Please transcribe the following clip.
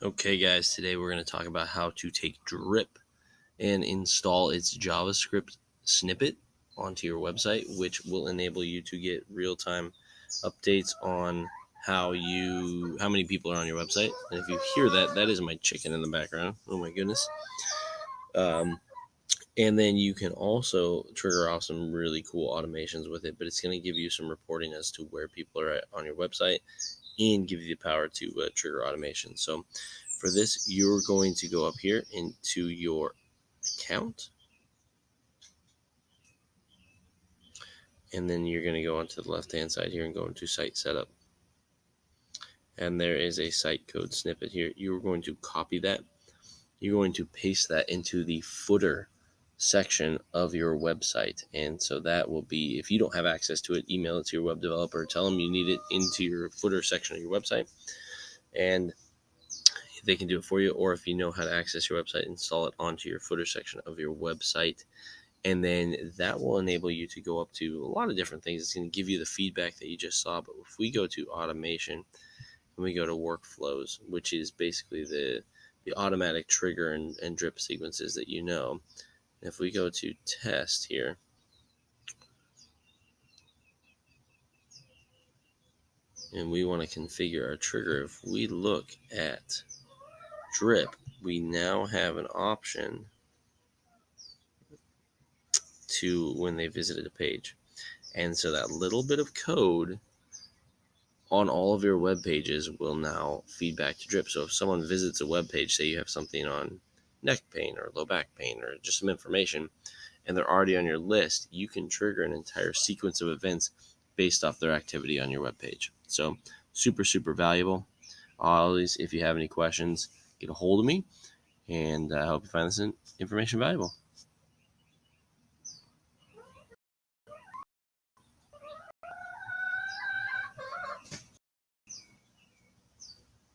Okay, guys, today we're going to talk about how to take Drip and install its JavaScript snippet onto your website, which will enable you to get real-time updates on how many people are on your website. And if you hear that, that is my chicken in the background. Oh my goodness. And then you can also trigger off some really cool automations with it, but it's going to give you some reporting as to where people are at on your website and give you the power to trigger automation. So for this, you're going to go up here into your account, and then you're going to go onto the left-hand side here and go into site setup. And there is a site code snippet here. You're going to copy that. You're going to paste that into the footer section of your website. And so that will be, if you don't have access to it, email it to your web developer, tell them you need it into your footer section of your website, and they can do it for you. Or if you know how to access your website, install it onto your footer section of your website. And then that will enable you to go up to a lot of different things. It's going to give you the feedback that you just saw. But if we go to automation and we go to workflows, which is basically the automatic trigger and drip sequences that you know. If we go to test here, and we want to configure our trigger, if we look at drip, we now have an option to when they visited a page. And so that little bit of code on all of your web pages will now feed back to drip. So if someone visits a web page, say you have something on neck pain or low back pain or just some information, and they're already on your list, you can trigger an entire sequence of events based off their activity on your web page. So super, super valuable. Always, if you have any questions, get a hold of me, and I hope you find this information valuable.